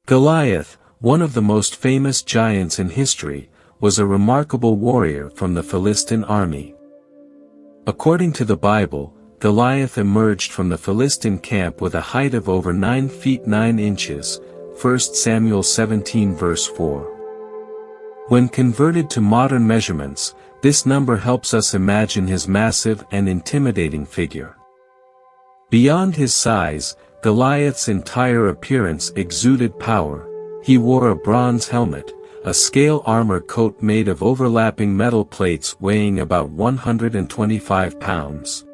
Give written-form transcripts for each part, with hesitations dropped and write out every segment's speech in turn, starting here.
Goliath, one of the most famous giants in history, was a remarkable warrior from the Philistine army. According to the Bible, Goliath emerged from the Philistine camp with a height of over 9 feet 9 inches, 1 Samuel 17 verse 4. When converted to modern measurements, this number helps us imagine his massive and intimidating figure. Beyond his size, Goliath's entire appearance exuded power. He wore a bronze helmet, a scale armor coat made of overlapping metal plates weighing about 125 pounds.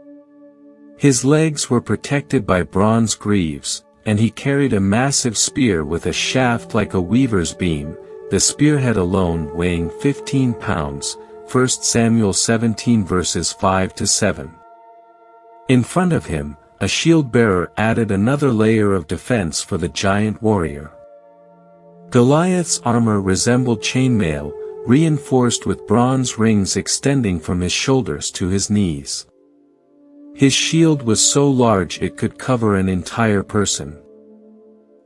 His legs were protected by bronze greaves, and he carried a massive spear with a shaft like a weaver's beam, the spearhead alone weighing 15 pounds, 1 Samuel 17 verses 5 to 7. In front of him, a shield-bearer added another layer of defense for the giant warrior. Goliath's armor resembled chainmail, reinforced with bronze rings extending from his shoulders to his knees. His shield was so large it could cover an entire person.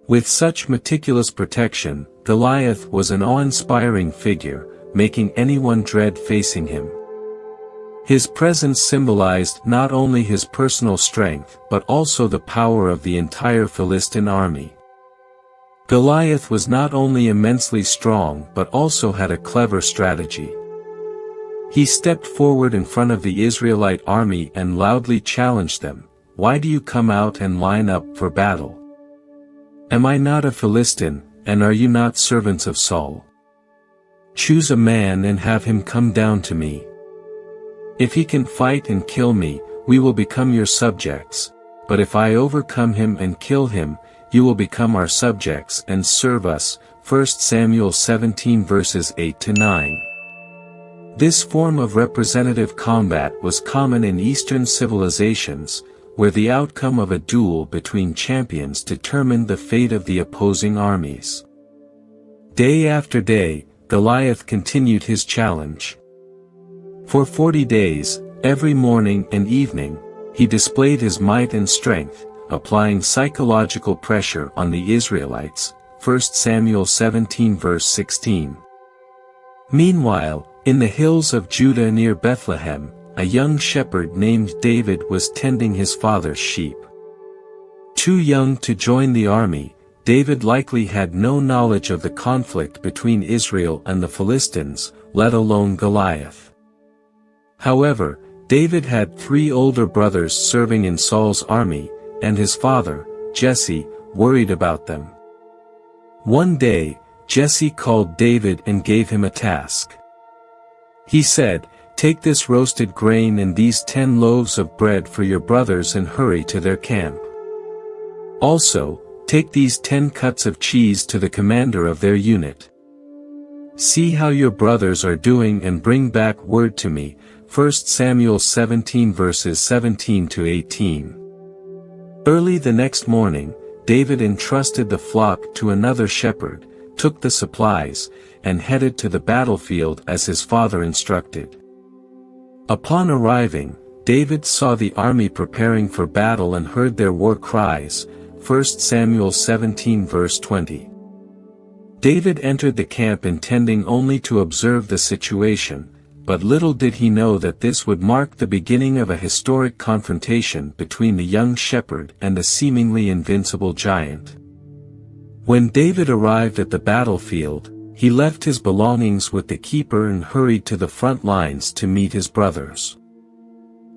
With such meticulous protection, Goliath was an awe-inspiring figure, making anyone dread facing him. His presence symbolized not only his personal strength but also the power of the entire Philistine army. Goliath was not only immensely strong but also had a clever strategy. He stepped forward in front of the Israelite army and loudly challenged them, "Why do you come out and line up for battle? Am I not a Philistine, and are you not servants of Saul? Choose a man and have him come down to me. If he can fight and kill me, we will become your subjects, but if I overcome him and kill him, you will become our subjects and serve us." 1 Samuel 17 verses 8 to 9. This form of representative combat was common in Eastern civilizations, where the outcome of a duel between champions determined the fate of the opposing armies. Day after day, Goliath continued his challenge. For 40 days, every morning and evening, he displayed his might and strength, applying psychological pressure on the Israelites, 1 Samuel 17 verse 16. Meanwhile, in the hills of Judah near Bethlehem, a young shepherd named David was tending his father's sheep. Too young to join the army, David likely had no knowledge of the conflict between Israel and the Philistines, let alone Goliath. However, David had 3 older brothers serving in Saul's army, and his father, Jesse, worried about them. One day, Jesse called David and gave him a task. He said, "Take this roasted grain and these 10 loaves of bread for your brothers and hurry to their camp. Also, take these 10 cuts of cheese to the commander of their unit. See how your brothers are doing and bring back word to me." 1 Samuel 17 verses 17 to 18. Early the next morning, David entrusted the flock to another shepherd, took the supplies, and headed to the battlefield as his father instructed. Upon arriving, David saw the army preparing for battle and heard their war cries, 1 Samuel 17 verse 20. David entered the camp intending only to observe the situation, but little did he know that this would mark the beginning of a historic confrontation between the young shepherd and the seemingly invincible giant. When David arrived at the battlefield, he left his belongings with the keeper and hurried to the front lines to meet his brothers.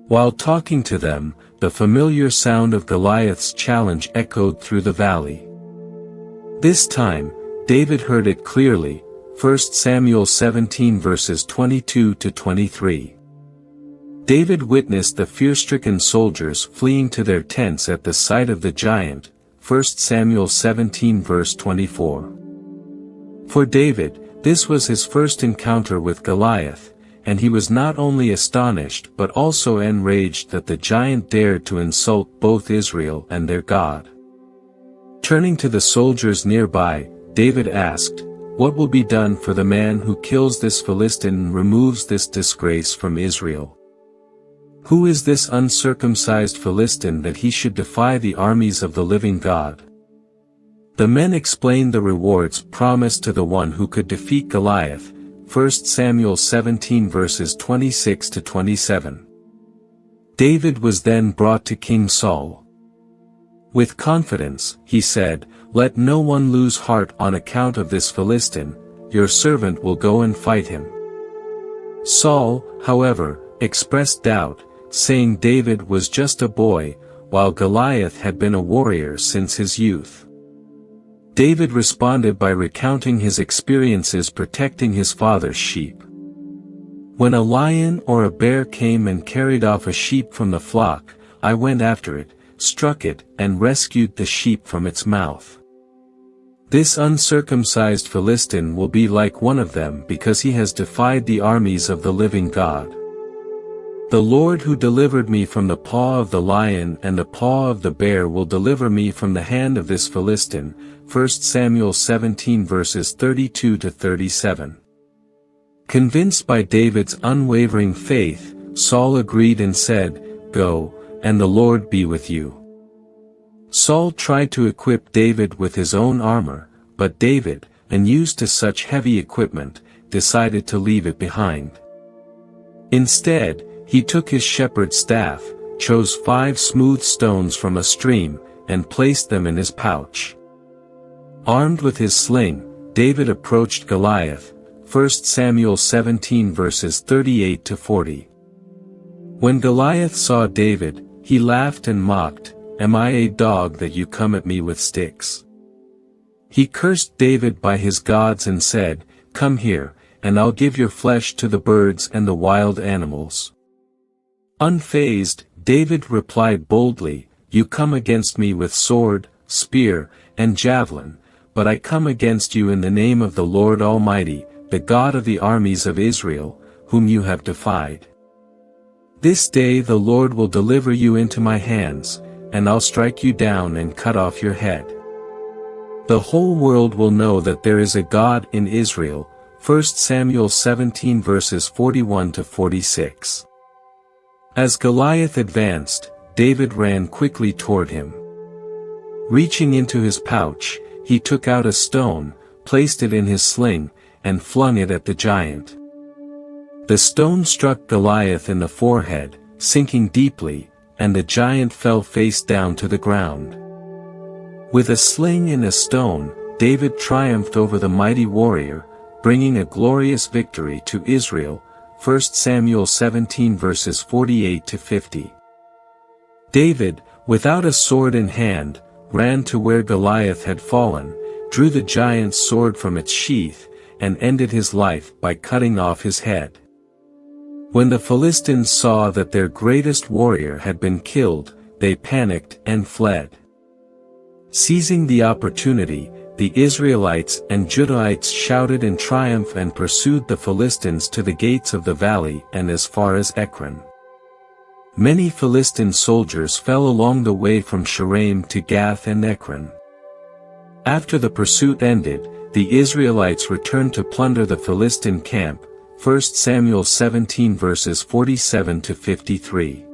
While talking to them, the familiar sound of Goliath's challenge echoed through the valley. This time, David heard it clearly, 1 Samuel 17 verses 22 to 23. David witnessed the fear-stricken soldiers fleeing to their tents at the sight of the giant, 1 Samuel 17 verse 24. For David, this was his first encounter with Goliath, and he was not only astonished but also enraged that the giant dared to insult both Israel and their God. Turning to the soldiers nearby, David asked, "What will be done for the man who kills this Philistine and removes this disgrace from Israel? Who is this uncircumcised Philistine that he should defy the armies of the living God?" The men explained the rewards promised to the one who could defeat Goliath, 1 Samuel 17 verses 26 to 27. David was then brought to King Saul. With confidence, he said, "Let no one lose heart on account of this Philistine, your servant will go and fight him." Saul, however, expressed doubt, saying David was just a boy, while Goliath had been a warrior since his youth. David responded by recounting his experiences protecting his father's sheep. "When a lion or a bear came and carried off a sheep from the flock, I went after it, struck it, and rescued the sheep from its mouth. This uncircumcised Philistine will be like one of them because he has defied the armies of the living God. The Lord who delivered me from the paw of the lion and the paw of the bear will deliver me from the hand of this Philistine." 1 Samuel 17 verses 32 to 37. Convinced by David's unwavering faith, Saul agreed and said, "Go, and the Lord be with you." Saul tried to equip David with his own armor, but David, unused to such heavy equipment, decided to leave it behind. Instead, he took his shepherd's staff, chose 5 smooth stones from a stream, and placed them in his pouch. Armed with his sling, David approached Goliath, 1 Samuel 17 verses 38 to 40. When Goliath saw David, he laughed and mocked, "Am I a dog that you come at me with sticks?" He cursed David by his gods and said, "Come here, and I'll give your flesh to the birds and the wild animals." Unfazed, David replied boldly, "You come against me with sword, spear, and javelin, but I come against you in the name of the Lord Almighty, the God of the armies of Israel, whom you have defied. This day the Lord will deliver you into my hands, and I'll strike you down and cut off your head. The whole world will know that there is a God in Israel." 1 Samuel 17 verses 41 to 46. As Goliath advanced, David ran quickly toward him. Reaching into his pouch, he took out a stone, placed it in his sling, and flung it at the giant. The stone struck Goliath in the forehead, sinking deeply, and the giant fell face down to the ground. With a sling and a stone, David triumphed over the mighty warrior, bringing a glorious victory to Israel, 1 Samuel 17 verses 48 to 50. David, without a sword in hand, ran to where Goliath had fallen, drew the giant's sword from its sheath, and ended his life by cutting off his head. When the Philistines saw that their greatest warrior had been killed, they panicked and fled. Seizing the opportunity, the Israelites and Judahites shouted in triumph and pursued the Philistines to the gates of the valley and as far as Ekron. Many Philistine soldiers fell along the way from Shaaraim to Gath and Ekron. After the pursuit ended, the Israelites returned to plunder the Philistine camp, 1 Samuel 17 verses 47 to 53.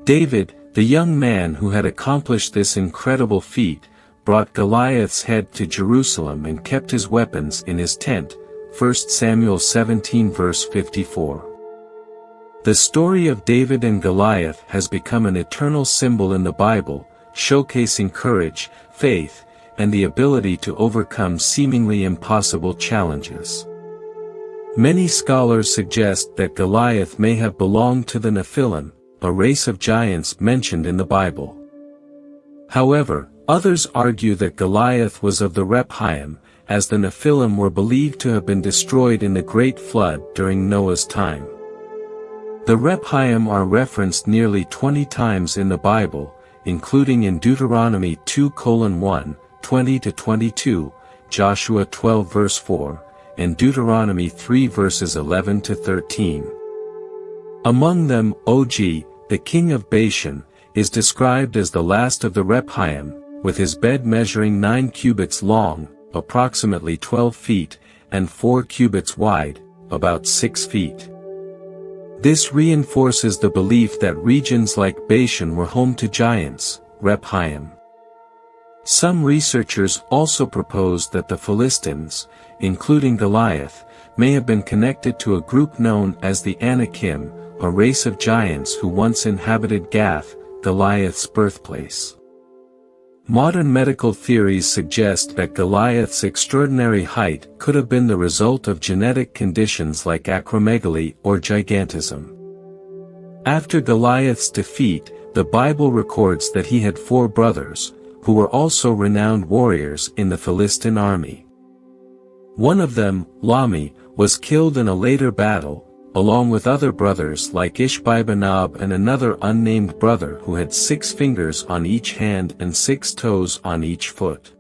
David, the young man who had accomplished this incredible feat, brought Goliath's head to Jerusalem and kept his weapons in his tent, 1 Samuel 17 verse 54. The story of David and Goliath has become an eternal symbol in the Bible, showcasing courage, faith, and the ability to overcome seemingly impossible challenges. Many scholars suggest that Goliath may have belonged to the Nephilim, a race of giants mentioned in the Bible. However, others argue that Goliath was of the Rephaim, as the Nephilim were believed to have been destroyed in the Great Flood during Noah's time. The Rephaim are referenced nearly 20 times in the Bible, including in Deuteronomy 2:1, 20-22, Joshua 12 verse 4, and Deuteronomy 3 verses 11 to 13. Among them, Og, the king of Bashan, is described as the last of the Rephaim, with his bed measuring 9 cubits long, approximately 12 feet, and 4 cubits wide, about 6 feet. This reinforces the belief that regions like Bashan were home to giants, Rephaim. Some researchers also propose that the Philistines, including Goliath, may have been connected to a group known as the Anakim, a race of giants who once inhabited Gath, Goliath's birthplace. Modern medical theories suggest that Goliath's extraordinary height could have been the result of genetic conditions like acromegaly or gigantism. After Goliath's defeat, the Bible records that he had 4 brothers, who were also renowned warriors in the Philistine army. One of them, Lami, was killed in a later battle, along with other brothers like Ishbi-benob and another unnamed brother who had 6 fingers on each hand and 6 toes on each foot.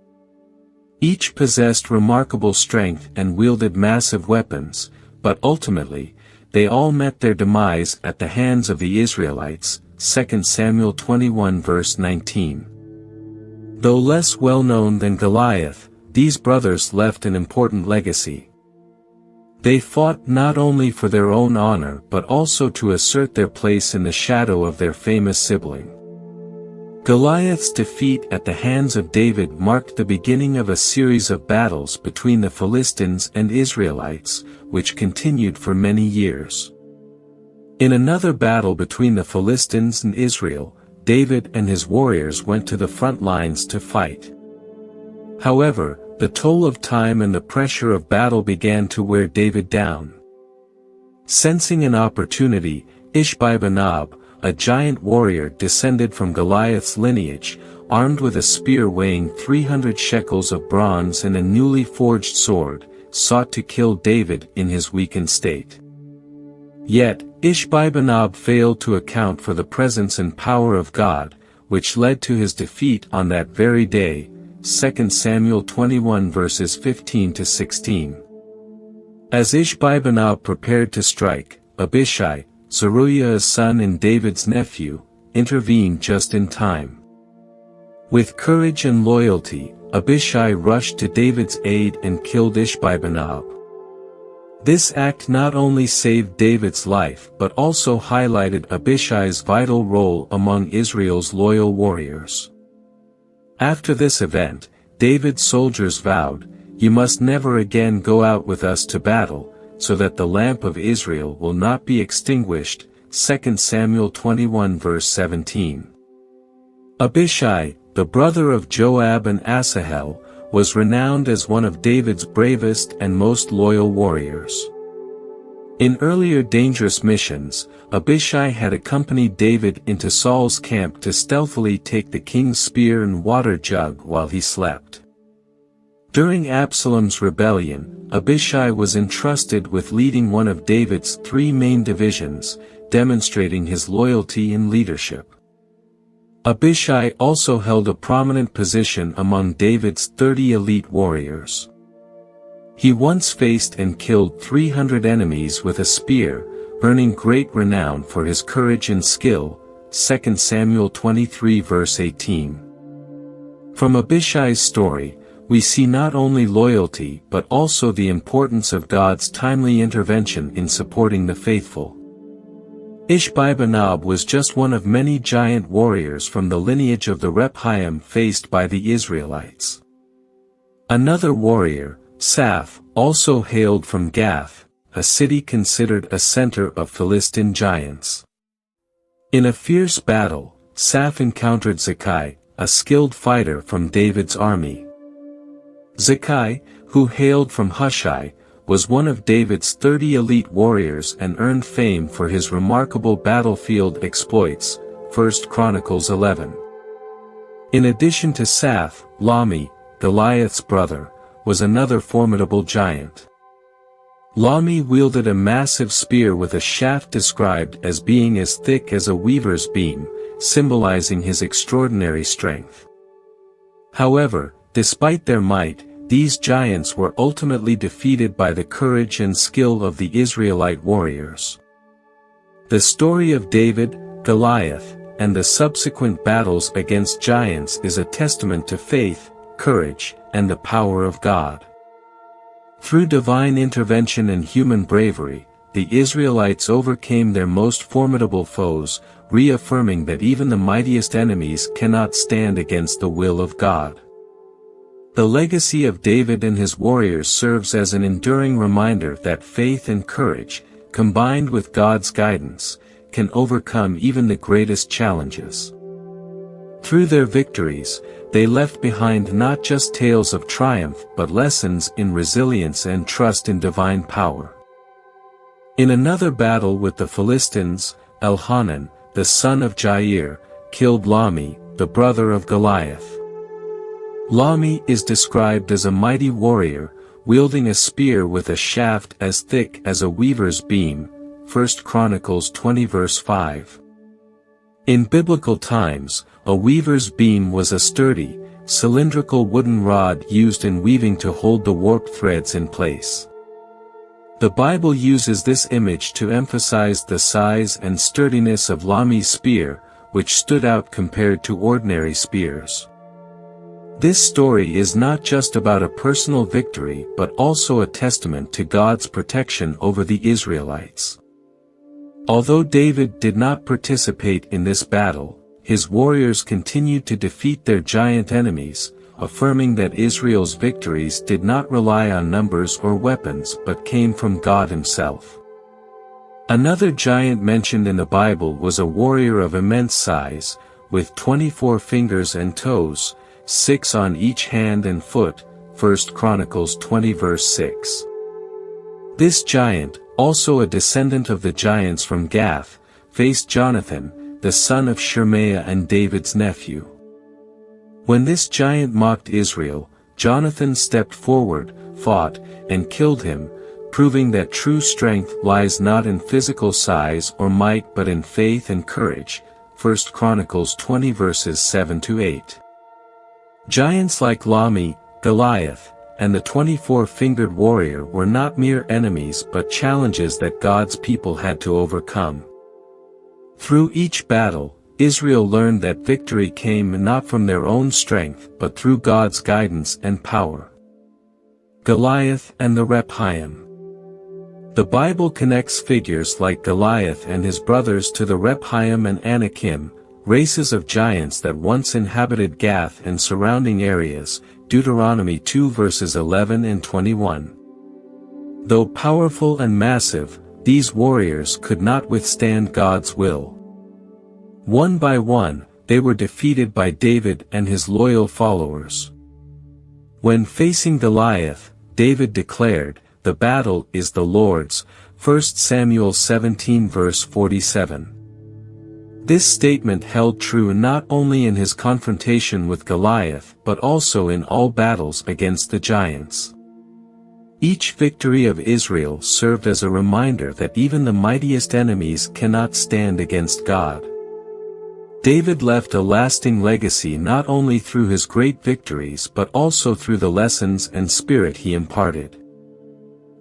Each possessed remarkable strength and wielded massive weapons, but ultimately, they all met their demise at the hands of the Israelites, 2 Samuel 21 verse 19. Though less well known than Goliath, these brothers left an important legacy. They fought not only for their own honor but also to assert their place in the shadow of their famous sibling. Goliath's defeat at the hands of David marked the beginning of a series of battles between the Philistines and Israelites, which continued for many years. In another battle between the Philistines and Israel, David and his warriors went to the front lines to fight. However, the toll of time and the pressure of battle began to wear David down. Sensing an opportunity, Ishbi-benob, a giant warrior descended from Goliath's lineage, armed with a spear weighing 300 shekels of bronze and a newly forged sword, sought to kill David in his weakened state. Yet, Ishbi-benob failed to account for the presence and power of God, which led to his defeat on that very day, 2 Samuel 21 verses 15 to 16. As Ishbi-benob prepared to strike, Abishai, Zeruiah's son and David's nephew, intervened just in time. With courage and loyalty, Abishai rushed to David's aid and killed Ishbi-benob. This act not only saved David's life but also highlighted Abishai's vital role among Israel's loyal warriors. After this event, David's soldiers vowed, "You must never again go out with us to battle, so that the lamp of Israel will not be extinguished." 2 Samuel 21 verse 17. Abishai, the brother of Joab and Asahel, was renowned as one of David's bravest and most loyal warriors. In earlier dangerous missions, Abishai had accompanied David into Saul's camp to stealthily take the king's spear and water jug while he slept. During Absalom's rebellion, Abishai was entrusted with leading one of David's 3 main divisions, demonstrating his loyalty and leadership. Abishai also held a prominent position among David's 30 elite warriors. He once faced and killed 300 enemies with a spear, earning great renown for his courage and skill, 2 Samuel 23 verse 18. From Abishai's story, we see not only loyalty but also the importance of God's timely intervention in supporting the faithful. Ishbi-benob was just one of many giant warriors from the lineage of the Rephaim faced by the Israelites. Another warrior, Saph, also hailed from Gath, a city considered a center of Philistine giants. In a fierce battle, Saph encountered Zakkai, a skilled fighter from David's army. Zakkai, who hailed from Hushai, was one of David's 30 elite warriors and earned fame for his remarkable battlefield exploits, 1 Chronicles 11. In addition to Saph, Lami, Goliath's brother, was another formidable giant. Lami wielded a massive spear with a shaft described as being as thick as a weaver's beam, symbolizing his extraordinary strength. However, despite their might, these giants were ultimately defeated by the courage and skill of the Israelite warriors. The story of David, Goliath, and the subsequent battles against giants is a testament to faith, courage, and the power of God. Through divine intervention and human bravery, the Israelites overcame their most formidable foes, reaffirming that even the mightiest enemies cannot stand against the will of God. The legacy of David and his warriors serves as an enduring reminder that faith and courage, combined with God's guidance, can overcome even the greatest challenges. Through their victories, they left behind not just tales of triumph but lessons in resilience and trust in divine power. In another battle with the Philistines, Elhanan, the son of Jair, killed Lahmi, the brother of Goliath. Lahmi is described as a mighty warrior, wielding a spear with a shaft as thick as a weaver's beam, 1 Chronicles 20 verse 5. In biblical times, a weaver's beam was a sturdy, cylindrical wooden rod used in weaving to hold the warped threads in place. The Bible uses this image to emphasize the size and sturdiness of Lahmi's spear, which stood out compared to ordinary spears. This story is not just about a personal victory but also a testament to God's protection over the Israelites. Although David did not participate in this battle, his warriors continued to defeat their giant enemies, affirming that Israel's victories did not rely on numbers or weapons but came from God Himself. Another giant mentioned in the Bible was a warrior of immense size, with 24 fingers and toes, 6 on each hand and foot, 1 Chronicles 20 verse 6. This giant, also a descendant of the giants from Gath, faced Jonathan, the son of Shemaiah and David's nephew. When this giant mocked Israel, Jonathan stepped forward, fought, and killed him, proving that true strength lies not in physical size or might but in faith and courage, 1 Chronicles 20 verses 7-8. Giants like Lahmi, Goliath, and the 24-fingered warrior were not mere enemies but challenges that God's people had to overcome. Through each battle, Israel learned that victory came not from their own strength but through God's guidance and power. Goliath and the Rephaim. The Bible connects figures like Goliath and his brothers to the Rephaim and Anakim, races of giants that once inhabited Gath and surrounding areas, Deuteronomy 2 verses 11 and 21. Though powerful and massive, these warriors could not withstand God's will. One by one, they were defeated by David and his loyal followers. When facing Goliath, David declared, "The battle is the Lord's," 1 Samuel 17 verse 47. This statement held true not only in his confrontation with Goliath but also in all battles against the giants. Each victory of Israel served as a reminder that even the mightiest enemies cannot stand against God. David left a lasting legacy not only through his great victories but also through the lessons and spirit he imparted.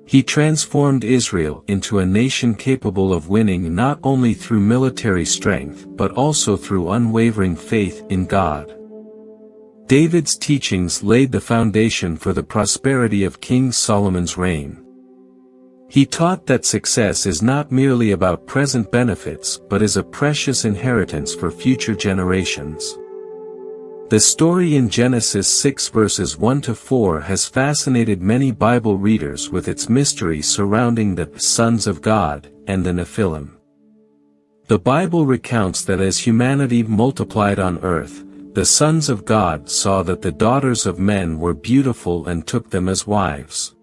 He transformed Israel into a nation capable of winning not only through military strength but also through unwavering faith in God. David's teachings laid the foundation for the prosperity of King Solomon's reign. He taught that success is not merely about present benefits but is a precious inheritance for future generations. The story in Genesis 6 verses 1-4 has fascinated many Bible readers with its mystery surrounding the sons of God and the Nephilim. The Bible recounts that as humanity multiplied on earth, the sons of God saw that the daughters of men were beautiful and took them as wives.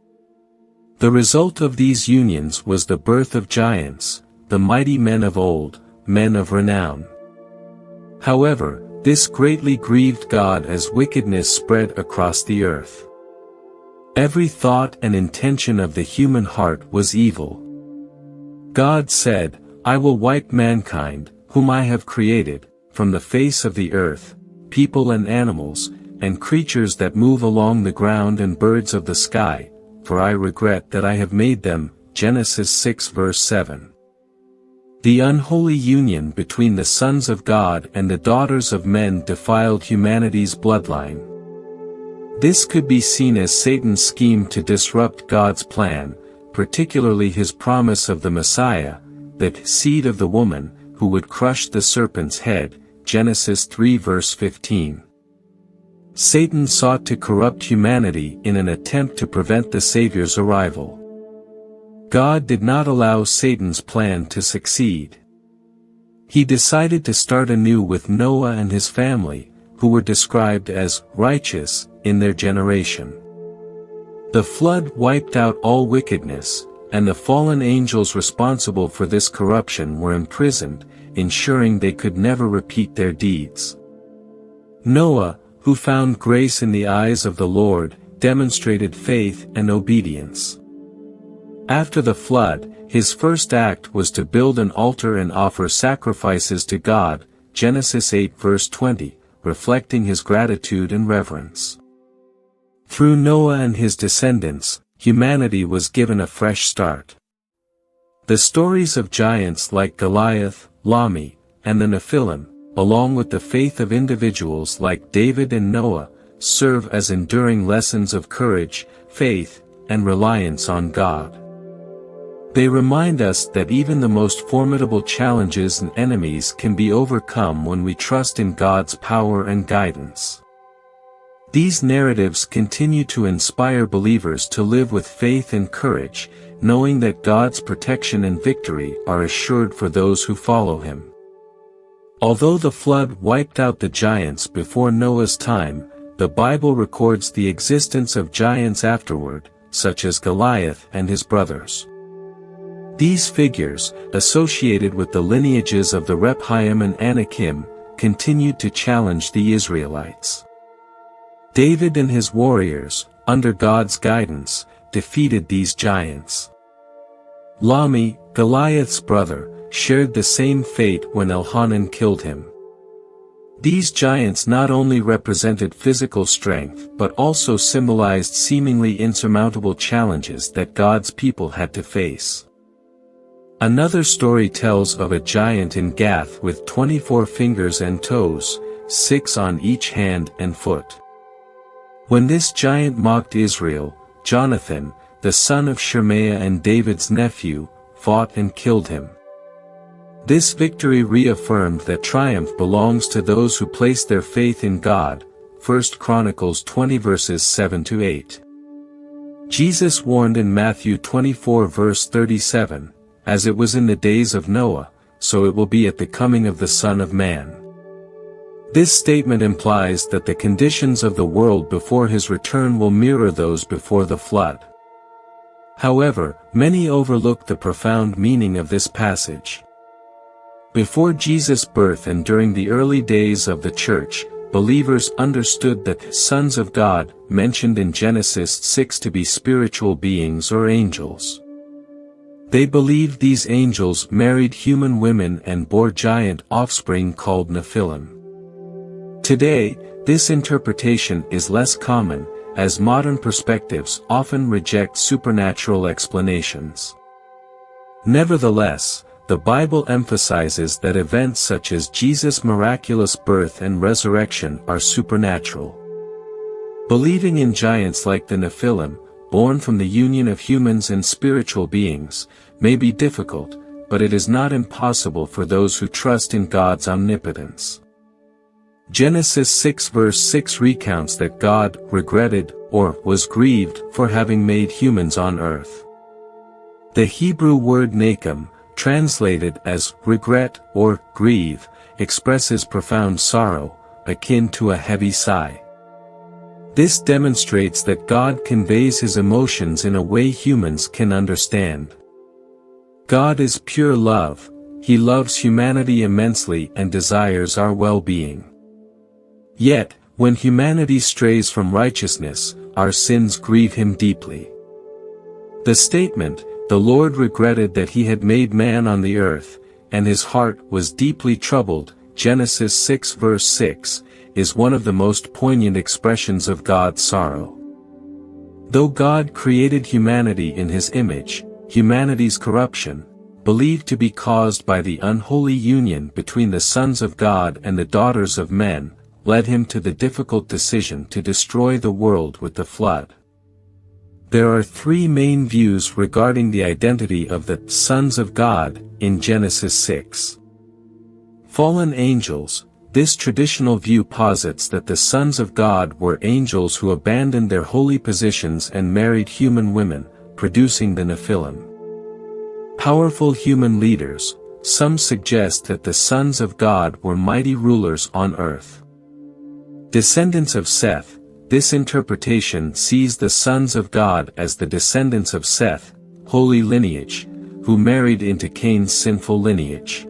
The result of these unions was the birth of giants, the mighty men of old, men of renown. However, this greatly grieved God as wickedness spread across the earth. Every thought and intention of the human heart was evil. God said, "I will wipe mankind, whom I have created, from the face of the earth, people and animals, and creatures that move along the ground and birds of the sky, for I regret that I have made them." Genesis 6 verse 7. The unholy union between the sons of God and the daughters of men defiled humanity's bloodline. This could be seen as Satan's scheme to disrupt God's plan, particularly his promise of the Messiah, the seed of the woman, who would crush the serpent's head, Genesis 3 verse 15. Satan sought to corrupt humanity in an attempt to prevent the Savior's arrival. God did not allow Satan's plan to succeed. He decided to start anew with Noah and his family, who were described as righteous in their generation. The flood wiped out all wickedness, and the fallen angels responsible for this corruption were imprisoned, ensuring they could never repeat their deeds. Noah, who found grace in the eyes of the Lord, demonstrated faith and obedience. After the flood, his first act was to build an altar and offer sacrifices to God, Genesis 8 verse 20, reflecting his gratitude and reverence. Through Noah and his descendants, humanity was given a fresh start. The stories of giants like Goliath, Lami, and the Nephilim, along with the faith of individuals like David and Noah, serve as enduring lessons of courage, faith, and reliance on God. They remind us that even the most formidable challenges and enemies can be overcome when we trust in God's power and guidance. These narratives continue to inspire believers to live with faith and courage, knowing that God's protection and victory are assured for those who follow Him. Although the flood wiped out the giants before Noah's time, the Bible records the existence of giants afterward, such as Goliath and his brothers. These figures, associated with the lineages of the Rephaim and Anakim, continued to challenge the Israelites. David and his warriors, under God's guidance, defeated these giants. Lami, Goliath's brother, shared the same fate when Elhanan killed him. These giants not only represented physical strength but also symbolized seemingly insurmountable challenges that God's people had to face. Another story tells of a giant in Gath with 24 fingers and toes, 6 on each hand and foot. When this giant mocked Israel, Jonathan, the son of Shemaiah and David's nephew, fought and killed him. This victory reaffirmed that triumph belongs to those who place their faith in God, 1 Chronicles 20 verses 7-8. Jesus warned in Matthew 24 verse 37, "As it was in the days of Noah, so it will be at the coming of the Son of Man." This statement implies that the conditions of the world before his return will mirror those before the flood. However, many overlook the profound meaning of this passage. Before Jesus' birth and during the early days of the church, believers understood the sons of God, mentioned in Genesis 6 to be spiritual beings or angels. They believed these angels married human women and bore giant offspring called Nephilim. Today, this interpretation is less common, as modern perspectives often reject supernatural explanations. Nevertheless, the Bible emphasizes that events such as Jesus' miraculous birth and resurrection are supernatural. Believing in giants like the Nephilim, born from the union of humans and spiritual beings, may be difficult, but it is not impossible for those who trust in God's omnipotence. Genesis 6 verse 6 recounts that God regretted, or was grieved, for having made humans on earth. The Hebrew word nakem, translated as regret or grieve, expresses profound sorrow, akin to a heavy sigh. This demonstrates that God conveys his emotions in a way humans can understand. God is pure love, he loves humanity immensely and desires our well-being. Yet, when humanity strays from righteousness, our sins grieve him deeply. The statement, "The Lord regretted that he had made man on the earth, and his heart was deeply troubled," Genesis 6 verse 6, is one of the most poignant expressions of God's sorrow. Though God created humanity in his image, humanity's corruption, believed to be caused by the unholy union between the sons of God and the daughters of men, led him to the difficult decision to destroy the world with the flood. There are three main views regarding the identity of the sons of God in Genesis 6. Fallen angels, this traditional view posits that the sons of God were angels who abandoned their holy positions and married human women, producing the Nephilim. Powerful human leaders, some suggest that the sons of God were mighty rulers on earth. Descendants of Seth, this interpretation sees the sons of God as the descendants of Seth, holy lineage, who married into Cain's sinful lineage.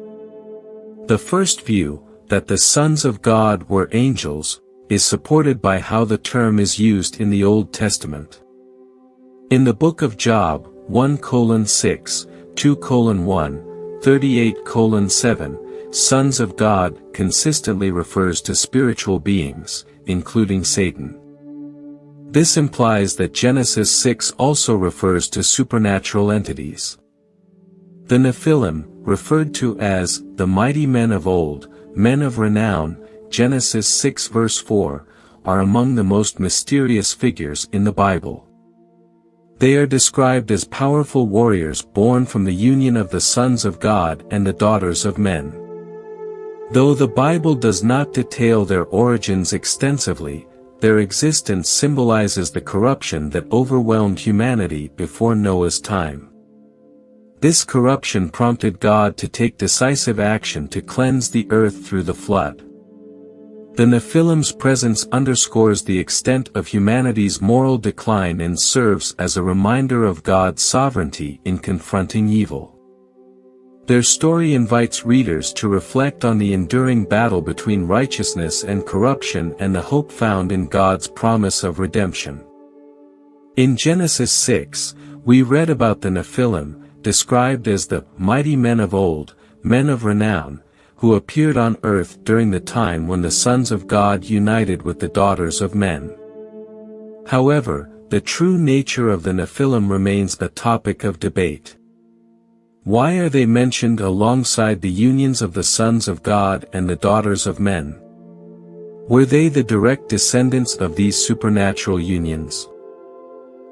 The first view, that the sons of God were angels, is supported by how the term is used in the Old Testament. In the book of Job, 1:6, 2:1, 38:7, sons of God consistently refers to spiritual beings, including Satan. This implies that Genesis 6 also refers to supernatural entities. The Nephilim, referred to as the mighty men of old, men of renown, Genesis 6 verse 4, are among the most mysterious figures in the Bible. They are described as powerful warriors born from the union of the sons of God and the daughters of men. Though the Bible does not detail their origins extensively, their existence symbolizes the corruption that overwhelmed humanity before Noah's time. This corruption prompted God to take decisive action to cleanse the earth through the flood. The Nephilim's presence underscores the extent of humanity's moral decline and serves as a reminder of God's sovereignty in confronting evil. Their story invites readers to reflect on the enduring battle between righteousness and corruption and the hope found in God's promise of redemption. In Genesis 6, we read about the Nephilim, described as the mighty men of old, men of renown, who appeared on earth during the time when the sons of God united with the daughters of men. However, the true nature of the Nephilim remains a topic of debate. Why are they mentioned alongside the unions of the sons of God and the daughters of men? Were they the direct descendants of these supernatural unions?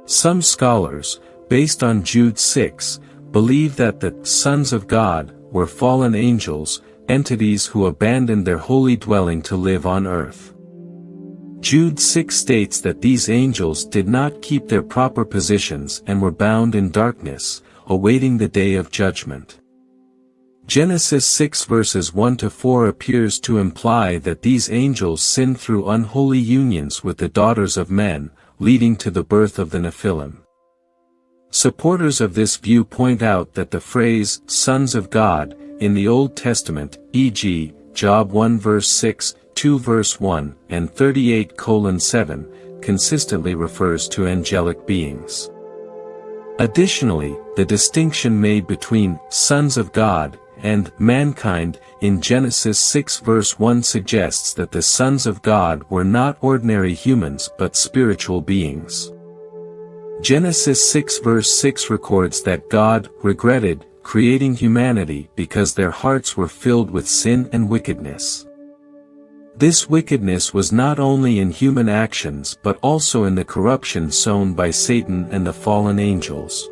Some scholars, based on Jude 6, believe that the sons of God were fallen angels, entities who abandoned their holy dwelling to live on earth. Jude 6 states that these angels did not keep their proper positions and were bound in darkness, awaiting the day of judgment. Genesis 6 verses 1-4 appears to imply that these angels sinned through unholy unions with the daughters of men, leading to the birth of the Nephilim. Supporters of this view point out that the phrase, sons of God, in the Old Testament, e.g., Job 1 verse 6, 2 verse 1, and 38:7, consistently refers to angelic beings. Additionally, the distinction made between sons of God and mankind in Genesis 6 verse 1 suggests that the sons of God were not ordinary humans but spiritual beings. Genesis 6 verse 6 records that God regretted creating humanity because their hearts were filled with sin and wickedness. This wickedness was not only in human actions but also in the corruption sown by Satan and the fallen angels.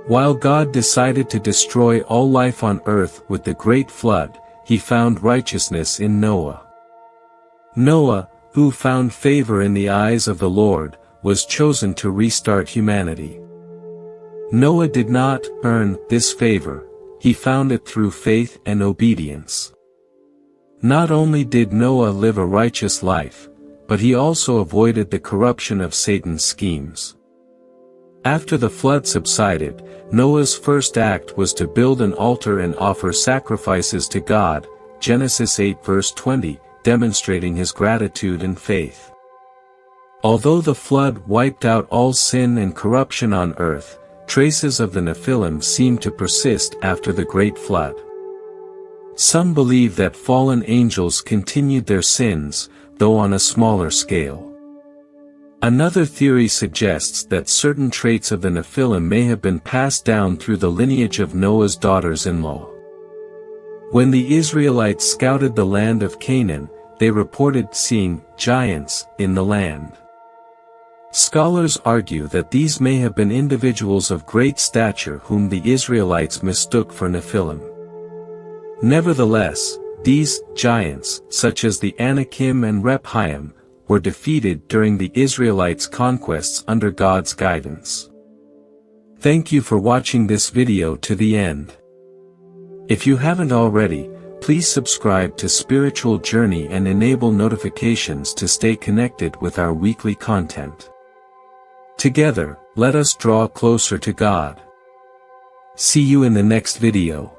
While God decided to destroy all life on earth with the great flood, he found righteousness in Noah. Noah, who found favor in the eyes of the Lord, was chosen to restart humanity. Noah did not earn this favor, he found it through faith and obedience. Not only did Noah live a righteous life, but he also avoided the corruption of Satan's schemes. After the flood subsided, Noah's first act was to build an altar and offer sacrifices to God, Genesis 8 verse 20, demonstrating his gratitude and faith. Although the flood wiped out all sin and corruption on earth, traces of the Nephilim seem to persist after the Great Flood. Some believe that fallen angels continued their sins, though on a smaller scale. Another theory suggests that certain traits of the Nephilim may have been passed down through the lineage of Noah's daughters-in-law. When the Israelites scouted the land of Canaan, they reported seeing giants in the land. Scholars argue that these may have been individuals of great stature whom the Israelites mistook for Nephilim. Nevertheless, These giants, such as the Anakim and Rephaim, were defeated during the Israelites' conquests under God's guidance. Thank you for watching this video to the end. If you haven't already, please subscribe to Spiritual Journey and enable notifications to stay connected with our weekly content. Together, let us draw closer to God. See you in the next video.